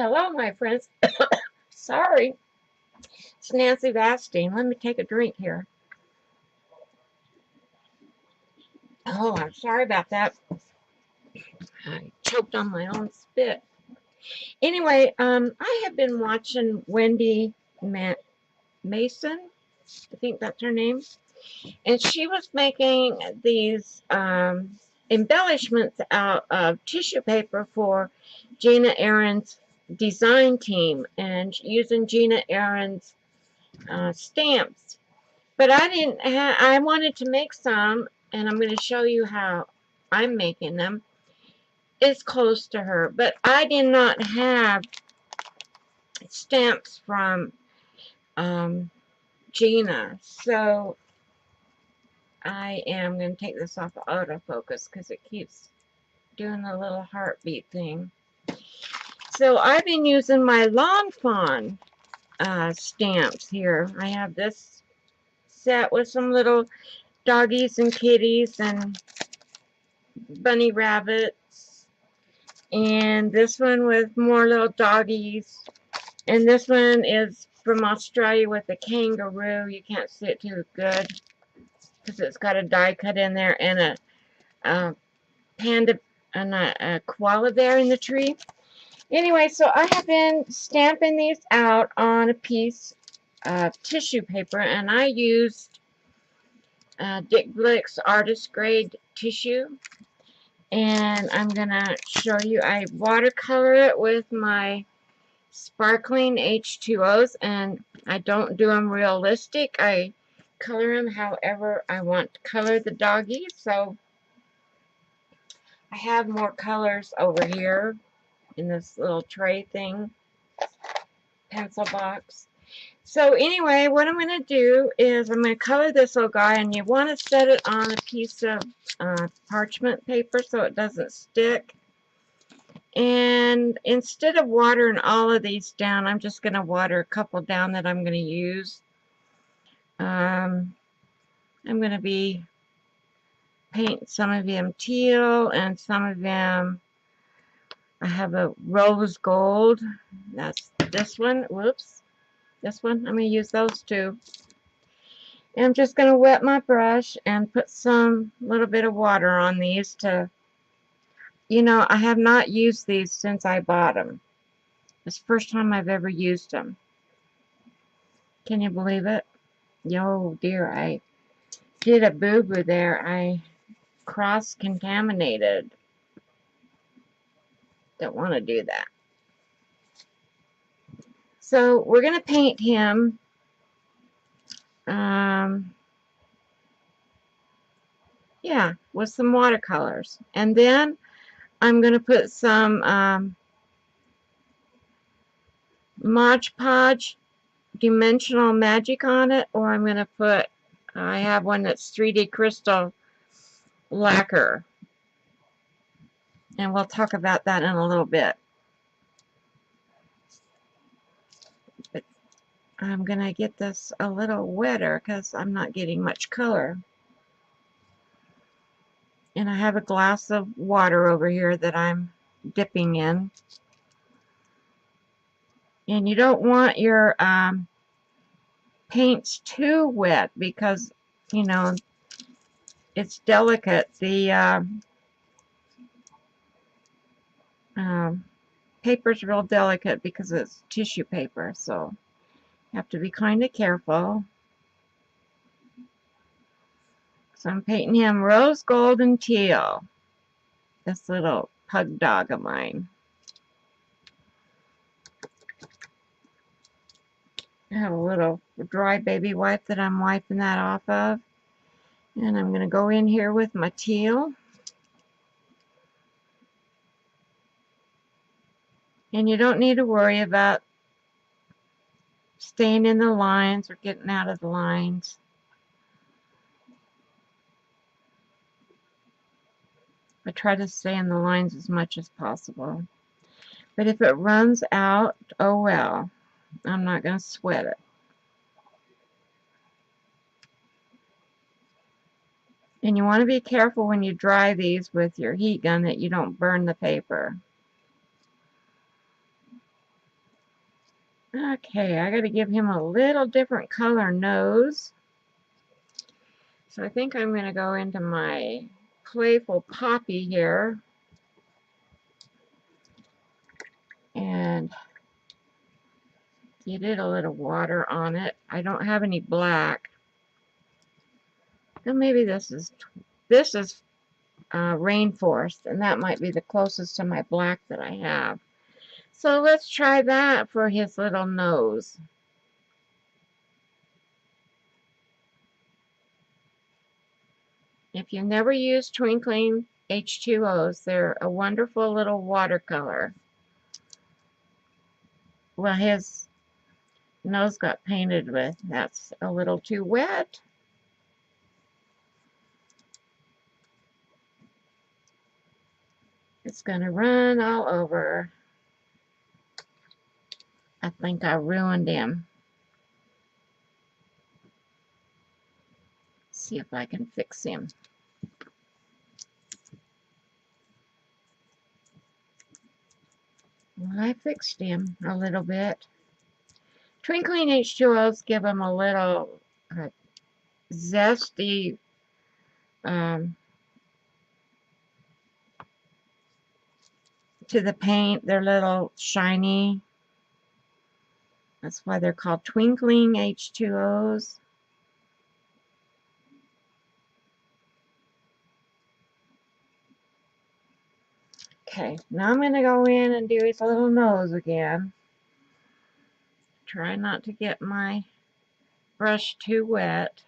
Hello, my friends. Sorry, it's Nancy Vastine. Let me take a drink here. Oh, I'm sorry about that. I choked on my own spit. Anyway, I have been watching Wendy Mason. I think that's her name. And she was making these embellishments out of tissue paper for Gina Aaron's design team and using Gina Aaron's stamps. But I didn't I wanted to make some, and I'm going to show you how I'm making them. It's close to her, but I did not have stamps from Gina. So I am going to take this off of autofocus because it keeps doing the little heartbeat thing. So I've been using my Lawn Fawn stamps here. I have this set with some little doggies and kitties and bunny rabbits, and this one with more little doggies, and this one is from Australia with a kangaroo. You can't see it too good because it's got a die cut in there and a panda and a koala bear in the tree. Anyway, so I have been stamping these out on a piece of tissue paper, and I used Dick Blick's artist grade tissue. And I'm going to show you, I watercolor it with my sparkling H2Os, and I don't do them realistic. I color them however I want to color the doggies. So I have more colors over here in this little tray thing, pencil box. So anyway, what I'm going to do is I'm going to color this little guy, and you want to set it on a piece of parchment paper so it doesn't stick. And instead of watering all of these down, I'm just going to water a couple down that I'm going to use. I'm going to be paint some of them teal and some of them, I have a rose gold. That's this one. Whoops. This one. I'm going to use those two. And I'm just going to wet my brush and put some little bit of water on these to, you know, I have not used these since I bought them. It's the first time I've ever used them. Can you believe it? Oh dear, I did a boo-boo there. I cross-contaminated. Don't want to do that. So we're going to paint him. Yeah, with some watercolors. And then I'm going to put some Mod Podge Dimensional Magic on it, or I'm going to put, I have one that's 3D Crystal Lacquer. And we'll talk about that in a little bit. But I'm going to get this a little wetter because I'm not getting much color. And I have a glass of water over here that I'm dipping in. And you don't want your paints too wet because, you know, it's delicate. The paper's real delicate because it's tissue paper, so you have to be kind of careful. So I'm painting him rose gold and teal. This little pug dog of mine. I have a little dry baby wipe that I'm wiping that off of. And I'm going to go in here with my teal. And you don't need to worry about staying in the lines or getting out of the lines. I try to stay in the lines as much as possible. But if it runs out, oh well. I'm not going to sweat it. And you want to be careful when you dry these with your heat gun that you don't burn the paper. Okay, I got to give him a little different color nose. So I think I'm going to go into my Playful Poppy here and get it a little water on it. I don't have any black. So maybe this is Rainforest, and that might be the closest to my black that I have. So let's try that for his little nose. If you've never used Twinkling H2Os, they're a wonderful little watercolor. Well, his nose got painted with. That's a little too wet. It's going to run all over. I think I ruined him. See if I can fix him. Well, I fixed him a little bit. Twinkling H2Os give him a little zesty to the paint. They're little shiny. That's why they're called Twinkling H2Os. Okay, now I'm going to go in and do his little nose again. Try not to get my brush too wet.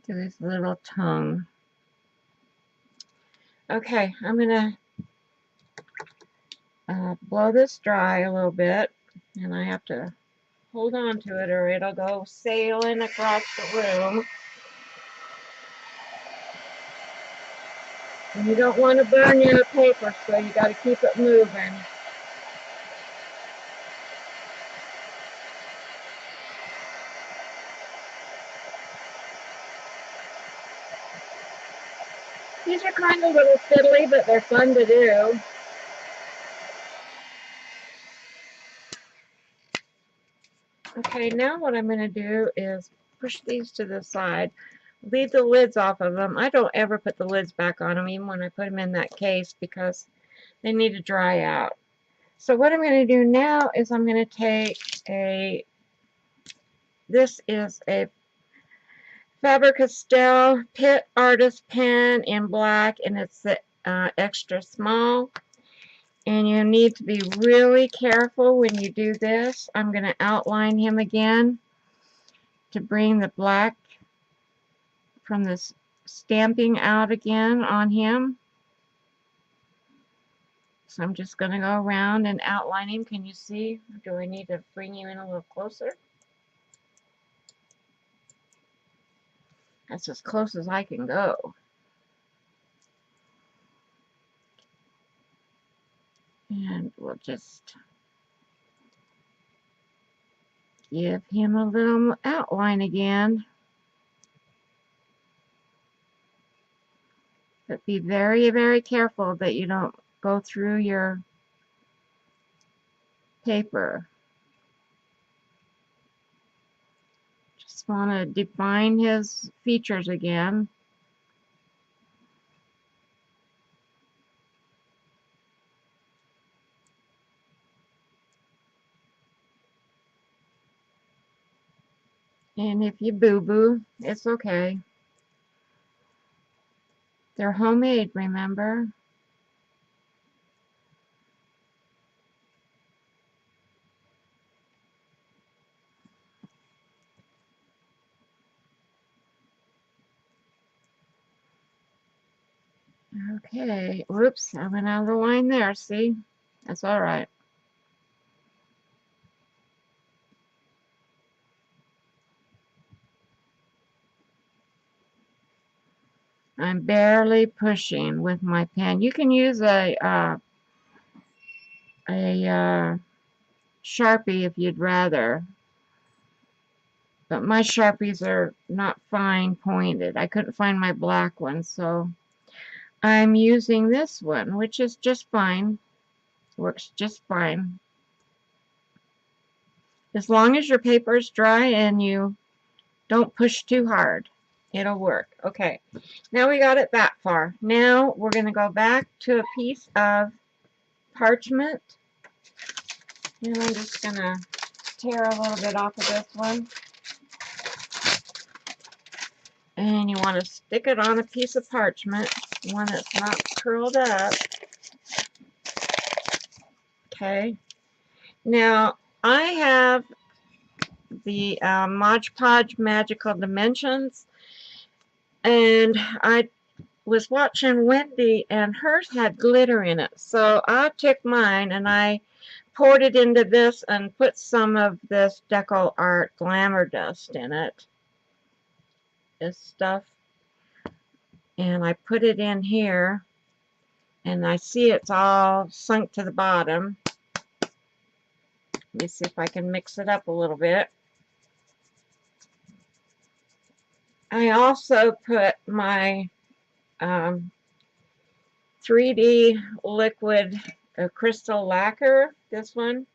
Do his little tongue. Okay, I'm going to blow this dry a little bit, and I have to hold on to it or it'll go sailing across the room. And you don't want to burn your paper, so you got to keep it moving. These are kind of a little fiddly, but they're fun to do. Okay, now what I'm going to do is push these to the side. Leave the lids off of them. I don't ever put the lids back on them, even when I put them in that case, because they need to dry out. So what I'm going to do now is I'm going to take this is a Faber-Castell Pitt Artist Pen in black, and it's the extra small. And you need to be really careful when you do this. I'm going to outline him again to bring the black from this stamping out again on him. So I'm just going to go around and outline him. Can you see? Do I need to bring you in a little closer? That's as close as I can go. And we'll just give him a little outline again. But be very, very careful that you don't go through your paper. Just want to define his features again. And if you boo-boo, it's okay. They're homemade, remember? Okay, whoops, I went out of the line there, see? That's all right. I'm barely pushing with my pen. You can use a Sharpie if you'd rather. But my Sharpies are not fine pointed. I couldn't find my black one, so I'm using this one, which is just fine. Works just fine. As long as your paper is dry and you don't push too hard, it'll work. Okay, now we got it that far. Now we're going to go back to a piece of parchment. And I'm just going to tear a little bit off of this one. And you want to stick it on a piece of parchment, one that's not curled up. Okay. Now, I have the Mod Podge Magical Dimensions, and I was watching Wendy, and hers had glitter in it. So I took mine, and I poured it into this and put some of this Deco Art Glamour Dust in it. This stuff. And I put it in here, and I see it's all sunk to the bottom. Let me see if I can mix it up a little bit. I also put my 3D liquid crystal lacquer, this one.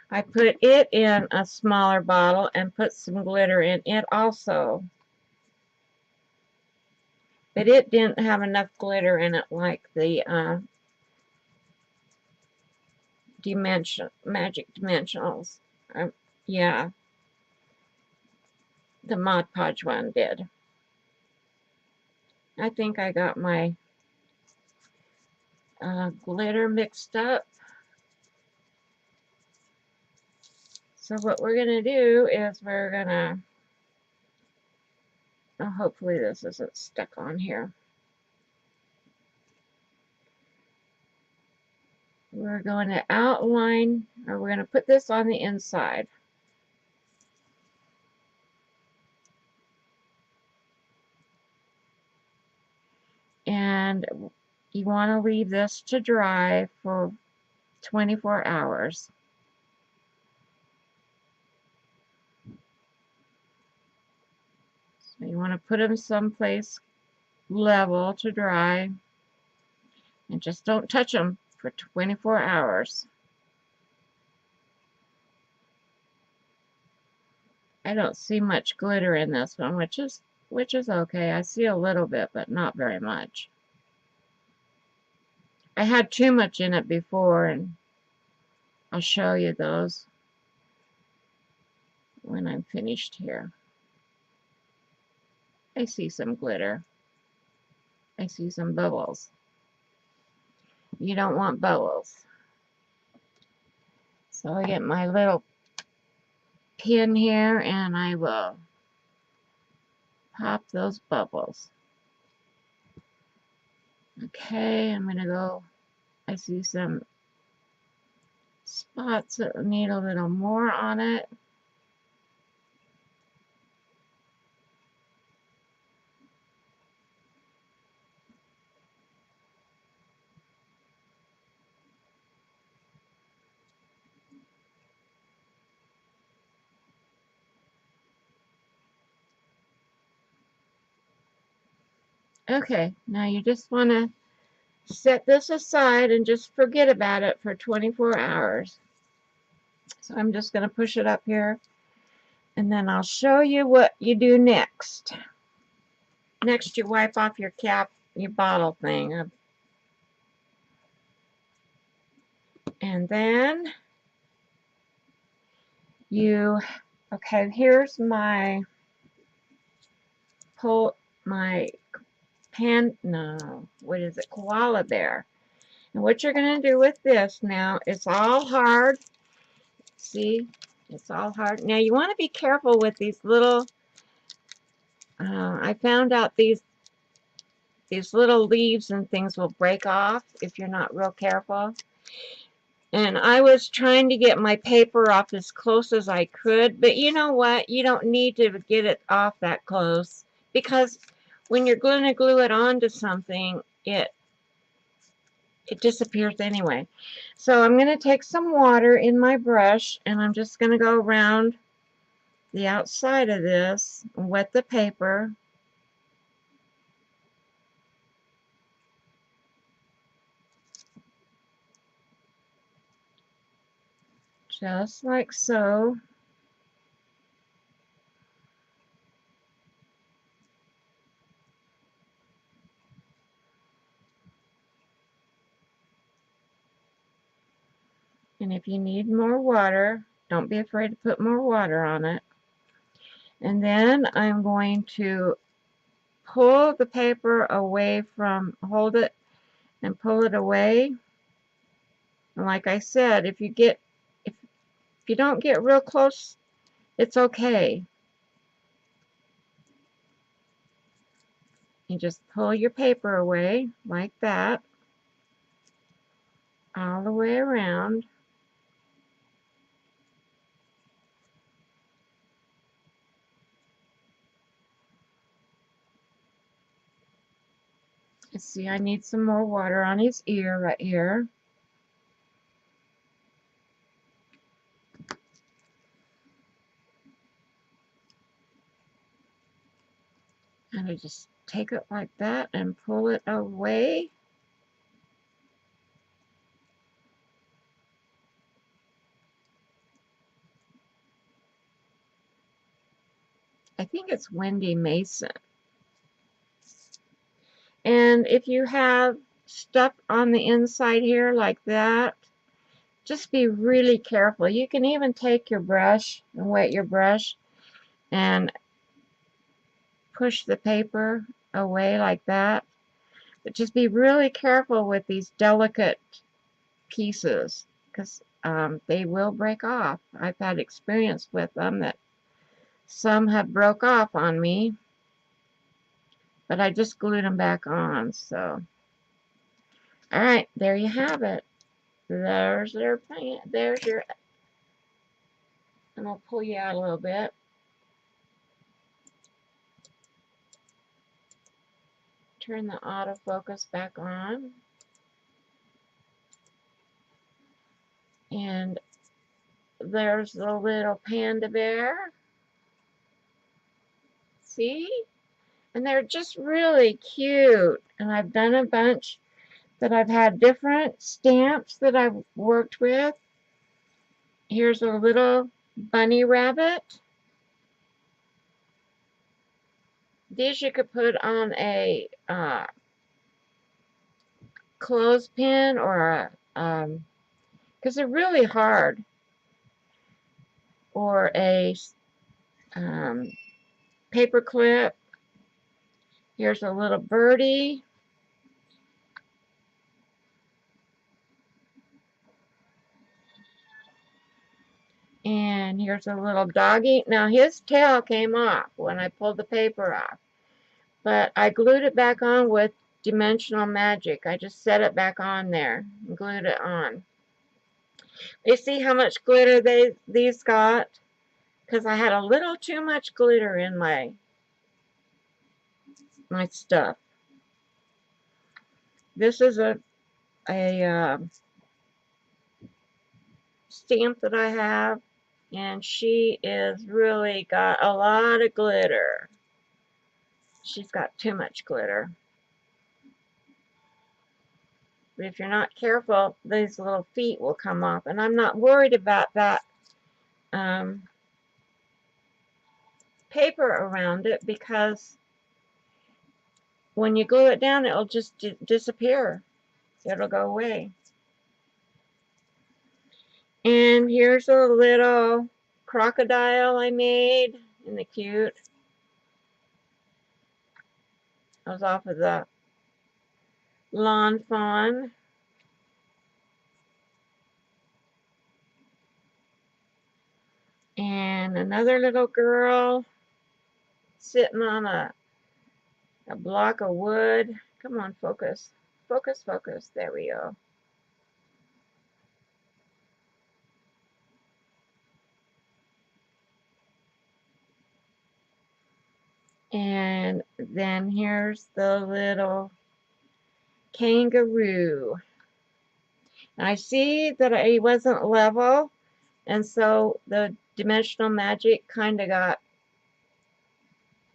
I put it in a smaller bottle and put some glitter in it also. But it didn't have enough glitter in it like the Magic Dimensionals. Yeah, the Mod Podge one did. I think I got my glitter mixed up. So what we're going to do is we're going to, hopefully this isn't stuck on here. We're going to outline, or we're going to put this on the inside. And you want to leave this to dry for 24 hours. So you want to put them someplace level to dry. And just don't touch them for 24 hours. I don't see much glitter in this one, which is okay. I see a little bit, but not very much. I had too much in it before, and I'll show you those when I'm finished here. I see some glitter. I see some bubbles. You don't want bubbles. So I get my little pin here, and I will pop those bubbles. Okay, I'm going to go, I see some spots that need a little more on it. Okay, now you just want to set this aside and just forget about it for 24 hours. So I'm just going to push it up here, and then I'll show you what you do next. Next, you wipe off your cap, your bottle thing. And then you, okay, here's my what is it, koala bear. And what you're going to do with this now, it's all hard. See, it's all hard. Now you want to be careful with these little, I found out these little leaves and things will break off if you're not real careful. And I was trying to get my paper off as close as I could, but you know what? You don't need to get it off that close, because when you're going to glue it onto something, it disappears anyway. So I'm going to take some water in my brush, and I'm just going to go around the outside of this, wet the paper. Just like so. And if you need more water, don't be afraid to put more water on it. And then I'm going to pull the paper away from, hold it and pull it away. And like I said, if you don't get real close, it's okay. You just pull your paper away like that, all the way around. You see, I need some more water on his ear right here. And I just take it like that and pull it away. I think it's Wendy Mason. And if you have stuff on the inside here like that, just be really careful. You can even take your brush and wet your brush and push the paper away like that. But just be really careful with these delicate pieces because they will break off. I've had experience with them that some have broke off on me, but I just glued them back on. So, all right, there you have it. There's their plant. There's your, and I'll pull you out a little bit. Turn the autofocus back on. And there's the little panda bear. See? And they're just really cute. And I've done a bunch that I've had different stamps that I've worked with. Here's a little bunny rabbit. These you could put on a clothespin or a, because they're really hard, or a paper clip. Here's a little birdie. And here's a little doggy. Now his tail came off when I pulled the paper off, but I glued it back on with Dimensional Magic. I just set it back on there and glued it on. You see how much glitter these got? Because I had a little too much glitter in my stuff. This is a stamp that I have, and she is really got a lot of glitter. She's got too much glitter. But if you're not careful, these little feet will come off, and I'm not worried about that paper around it, because when you glue it down, it'll just disappear. It'll go away. And here's a little crocodile I made. Isn't it cute? I was off of the Lawn Fawn. And another little girl sitting on a block of wood. Come on, focus. Focus, focus. There we go. And then here's the little kangaroo. And I see that he wasn't level, and so the dimensional magic kind of got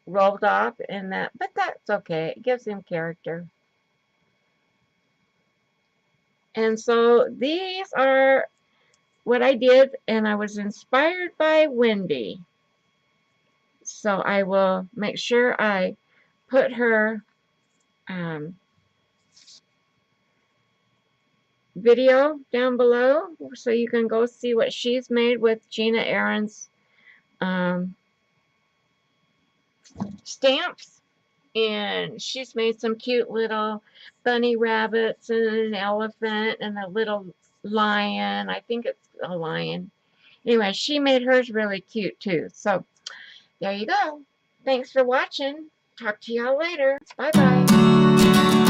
rolled off in that, but that's okay. It gives him character. And so these are what I did, and I was inspired by Wendy. So I will make sure I put her video down below so you can go see what she's made with Gina Aaron's stamps. And she's made some cute little bunny rabbits and an elephant and a little lion. I think it's a lion. Anyway, she made hers really cute too. So there you go. Thanks for watching. Talk to y'all later. Bye-bye.